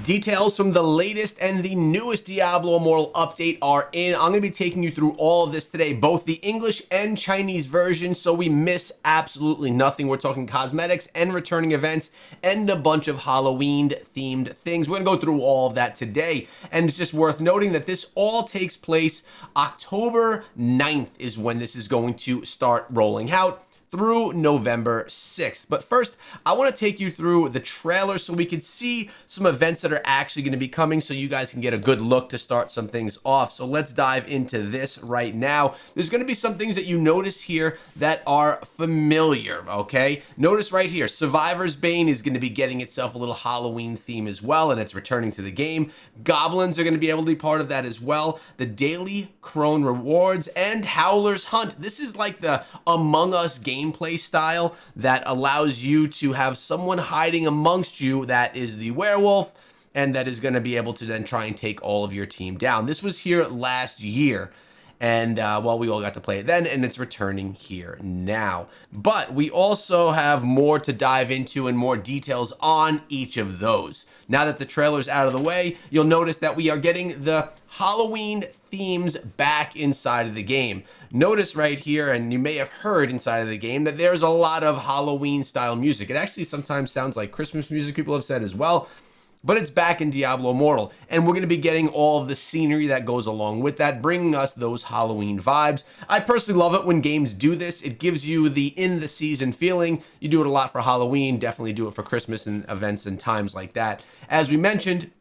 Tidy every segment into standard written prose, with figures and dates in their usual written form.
Details from the latest and the newest Diablo Immortal update are in. I'm going to be taking you through all of this today, both the English and Chinese version, so we miss absolutely nothing. We're talking cosmetics and returning events and a bunch of Halloween-themed things. We're going to go through all of that today, and it's just worth noting that this all takes place October 9th is when this is going to start rolling out, through November 6th. But first, I want to take you through the trailer so we can see some events that are actually going to be coming so you guys can get a good look to start some things off. So let's dive into this right now. There's going to be some things that you notice here that are familiar, okay? Notice right here, Survivor's Bane is going to be getting itself a little Halloween theme as well, and it's returning to the game. Goblins are going to be able to be part of that as well. The daily Crone rewards and Howlers Hunt. This is like the Among Us gameplay style that allows you to have someone hiding amongst you that is the werewolf and that is going to be able to then try and take all of your team down. This was here last year, and well, we all got to play it then, and it's returning here now. But we also have more to dive into and more details on each of those. Now that the trailer's out of the way, you'll notice that we are getting the Halloween themes back inside of the game. Notice right here, and you may have heard inside of the game, that there's a lot of Halloween style music. It actually sometimes sounds like Christmas music, people have said as well, but it's back in Diablo Immortal, and we're going to be getting all of the scenery that goes along with that, bringing us those Halloween vibes. I personally love it when games do this. It gives you the in-the-season feeling. You do it a lot for Halloween, definitely do it for Christmas and events and times like that. As we mentioned,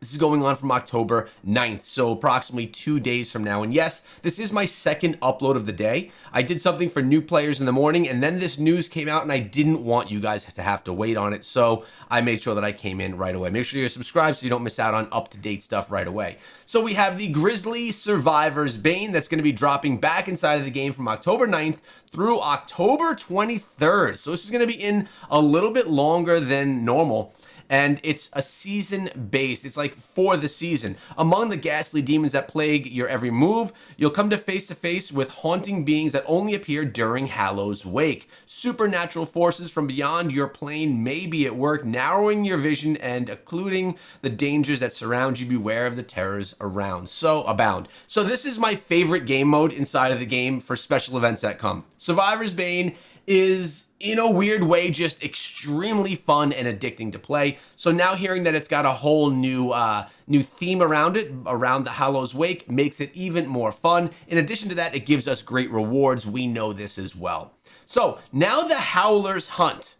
this is going on from October 9th, so approximately 2 days from now. And yes, this is my second upload of the day. I did something for new players in the morning, and then this news came out, and I didn't want you guys to have to wait on it, so I made sure that I came in right away. Make sure you're subscribed so you don't miss out on up-to-date stuff right away. So we have the Grizzly Survivor's Bane that's going to be dropping back inside of the game from October 9th through October 23rd. So this is going to be in a little bit longer than normal. And it's a season based. It's like for the season. Among the ghastly demons that plague your every move, you'll come to face with haunting beings that only appear during Hallow's Wake. Supernatural forces from beyond your plane may be at work, narrowing your vision and occluding the dangers that surround you. Beware of the terrors abound. So this is my favorite game mode inside of the game for special events that come. Survivor's Bane is, in a weird way, just extremely fun and addicting to play. So now hearing that it's got a whole new theme around it, around the Hallow's Wake, makes it even more fun. In addition to that, it gives us great rewards. We know this as well. So now the Howlers Hunt.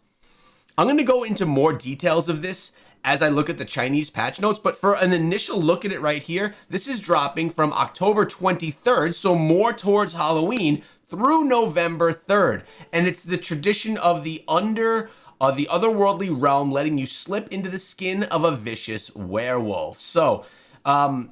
I'm going to go into more details of this as I look at the Chinese patch notes, but for an initial look at it right here, this is dropping from October 23rd, so more towards Halloween, through November 3rd. And it's the tradition of the otherworldly realm letting you slip into the skin of a vicious werewolf. So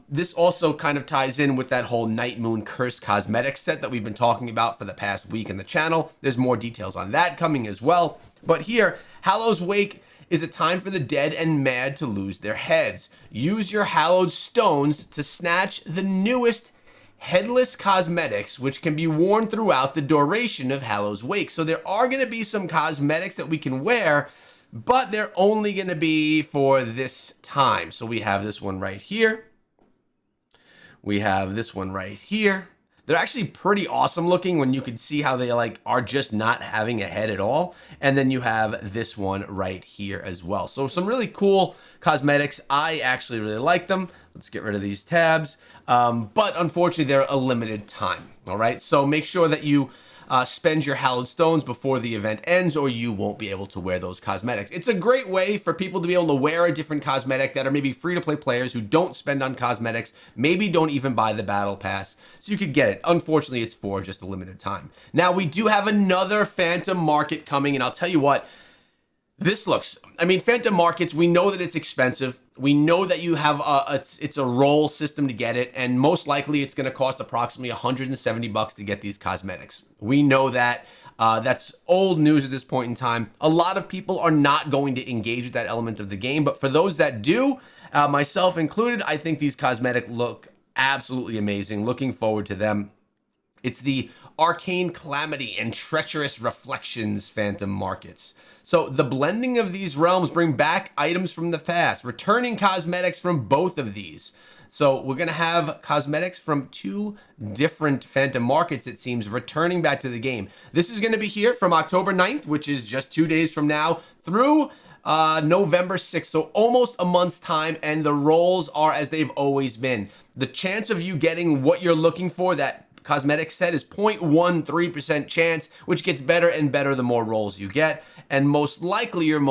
this also kind of ties in with that whole Night Moon Curse cosmetics set that we've been talking about for the past week in the channel. There's more details on that coming as well. But here, Hallow's Wake is a time for the dead and mad to lose their heads. Use your hallowed stones to snatch the newest Headless Cosmetics, which can be worn throughout the duration of Hallow's Wake. So there are going to be some cosmetics that we can wear, but they're only going to be for this time. So we have this one right here. We have this one right here. They're actually pretty awesome looking when you can see how they are just not having a head at all. And then you have this one right here as well. So some really cool cosmetics. I actually really like them. Let's get rid of these tabs. But unfortunately, they're a limited time. All right. So make sure that you spend your hallowed stones before the event ends, or you won't be able to wear those cosmetics. It's a great way for people to be able to wear a different cosmetic that are maybe free-to-play players who don't spend on cosmetics, maybe don't even buy the battle pass, so you could get it. Unfortunately, it's for just a limited time. Now, we do have another Phantom Market coming, and I'll tell you what, this looks, Phantom Markets, we know that it's expensive. We know that you have it's a roll system to get it, and most likely it's going to cost approximately $170 to get these cosmetics. We know that. That's old news at this point in time. A lot of people are not going to engage with that element of the game, but for those that do, myself included, I think these cosmetics look absolutely amazing. Looking forward to them. It's the Arcane Calamity and Treacherous Reflections Phantom Markets. So the blending of these realms bring back items from the past, returning cosmetics from both of these. So we're going to have cosmetics from 2 different Phantom Markets, it seems, returning back to the game. This is going to be here from October 9th, which is just 2 days from now, through November 6th. So almost a month's time, and the rolls are as they've always been. The chance of you getting what you're looking for, that cosmetic set, is 0.13% chance, which gets better and better the more rolls you get. And most likely your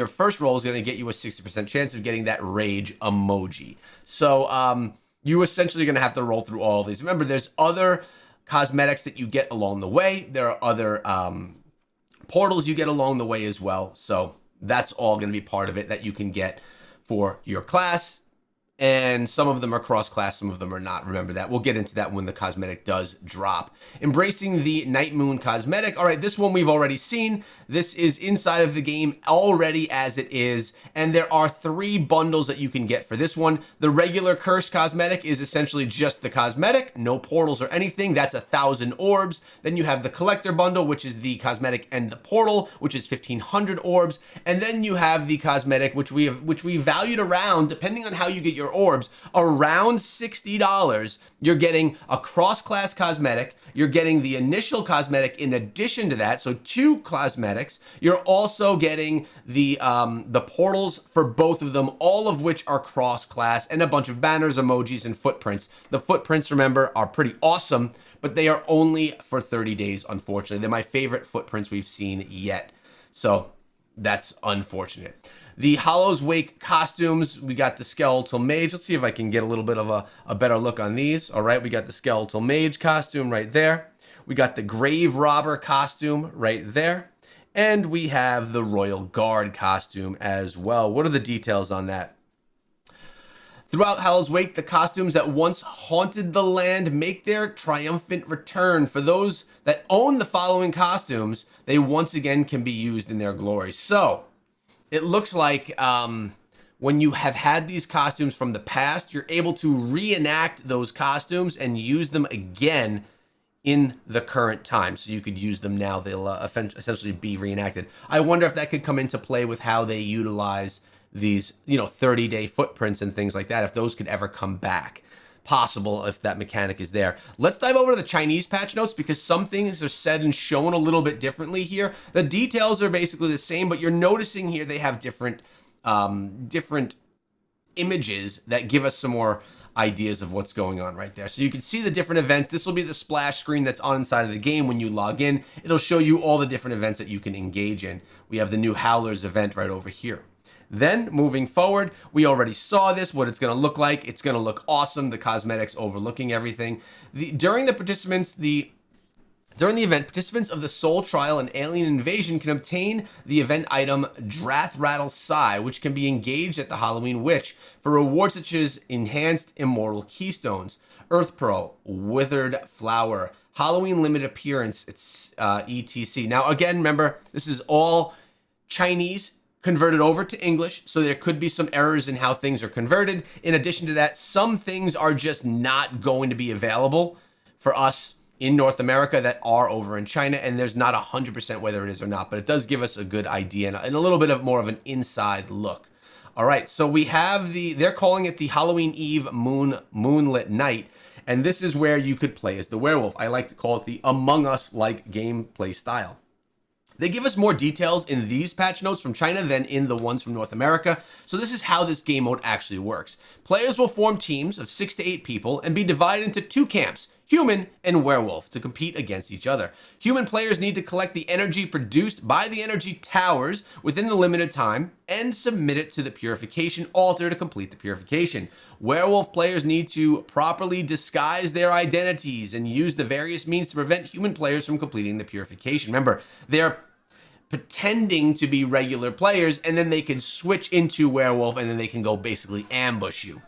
first roll is going to get you a 60% chance of getting that rage emoji. So you essentially going to have to roll through all of these. Remember, there's other cosmetics that you get along the way. There are other portals you get along the way as well. So that's all going to be part of it that you can get for your class. And some of them are cross-class, some of them are not. Remember that. We'll get into that when the cosmetic does drop. Embracing the Night Moon cosmetic. All right, this one we've already seen. This is inside of the game already as it is. And there are 3 bundles that you can get for this one. The regular Curse cosmetic is essentially just the cosmetic. No portals or anything. That's 1,000 orbs. Then you have the Collector bundle, which is the cosmetic and the portal, which is 1,500 orbs. And then you have the cosmetic, which we valued around, depending on how you get your orbs, around $60. You're getting a cross-class cosmetic. You're getting the initial cosmetic in addition to that, so 2 cosmetics. You're also getting the portals for both of them, all of which are cross-class, and a bunch of banners, emojis, and footprints. The footprints, remember, are pretty awesome, but they are only for 30 days, unfortunately. They're my favorite footprints we've seen yet, so that's unfortunate. The Hollow's Wake costumes, we got the Skeletal Mage. Let's see if I can get a little bit of a better look on these. All right, we got the Skeletal Mage costume right there. We got the Grave Robber costume right there. And we have the Royal Guard costume as well. What are the details on that? Throughout Howl's Wake, the costumes that once haunted the land make their triumphant return. For those that own the following costumes, they once again can be used in their glory. So it looks like when you have had these costumes from the past, you're able to reenact those costumes and use them again in the current time. So you could use them now. They'll essentially be reenacted. I wonder if that could come into play with how they utilize these, 30-day footprints and things like that, if those could ever come back. Possible if that mechanic is there. Let's dive over to the Chinese patch notes, because some things are said and shown a little bit differently here. The details are basically the same, but you're noticing here they have different images that give us some more ideas of what's going on right there. So you can see the different events. This will be the splash screen that's on inside of the game when you log in. It'll show you all the different events that you can engage in. We have the new Howlers event right over here. Then moving forward, we already saw this, what it's going to look like. It's going to look awesome. The cosmetics overlooking everything. During the event, participants of the Soul Trial and Alien Invasion can obtain the event item Drath Rattle Sai, which can be engaged at the Halloween Witch for rewards such as Enhanced Immortal Keystones, Earth Pearl, Withered Flower, Halloween Limited Appearance, it's etc. Now again, remember, this is all Chinese converted over to English, so there could be some errors in how things are converted. In addition to that, some things are just not going to be available for us in North America that are over in China, and there's not 100% whether it is or not, but it does give us a good idea and a little bit of more of an inside look. All right, so we have they're calling it the Halloween Eve Moonlit Night, and this is where you could play as the werewolf. I like to call it the Among Us-like gameplay style. They give us more details in these patch notes from China than in the ones from North America. So this is how this game mode actually works. Players will form teams of 6 to 8 people and be divided into 2 camps, human and werewolf, to compete against each other. Human players need to collect the energy produced by the energy towers within the limited time and submit it to the purification altar to complete the purification. Werewolf players need to properly disguise their identities and use the various means to prevent human players from completing the purification. Remember, they're pretending to be regular players, and then they can switch into werewolf, and then they can go basically ambush you.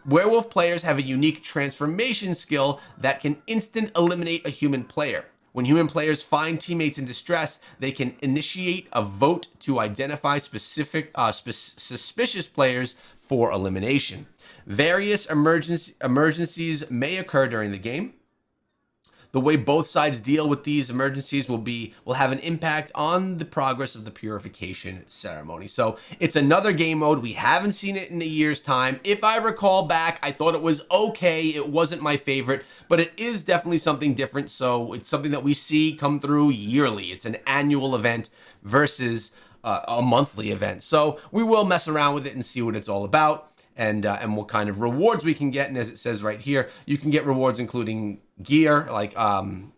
Werewolf players have a unique transformation skill that can instant eliminate a human player. When human players find teammates in distress, they can initiate a vote to identify specific suspicious players for elimination. Various emergencies may occur during the game. The way both sides deal with these emergencies will have an impact on the progress of the purification ceremony. So it's another game mode. We haven't seen it in a year's time. If I recall back, I thought it was okay. It wasn't my favorite, but it is definitely something different. So it's something that we see come through yearly. It's an annual event versus a monthly event. So we will mess around with it and see what it's all about, and what kind of rewards we can get. And as it says right here, you can get rewards including gear like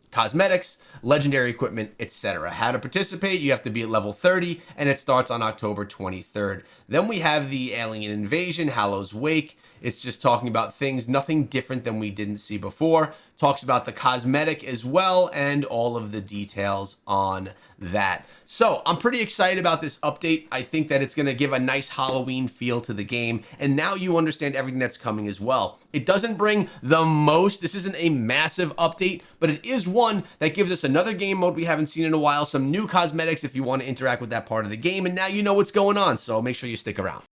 cosmetics, legendary equipment, etc. How to participate: you have to be at level 30, and it starts on October 23rd. Then we have the Alien Invasion, Hallows Wake. It's just talking about things, nothing different than we didn't see before. Talks about the cosmetic as well, and all of the details on that. So I'm pretty excited about this update. I think that it's going to give a nice Halloween feel to the game, and now you understand everything that's coming as well. It doesn't bring the most. This isn't a massive update, but it is one that gives us another game mode we haven't seen in a while, some new cosmetics if you want to interact with that part of the game, and now you know what's going on, so make sure you stick around.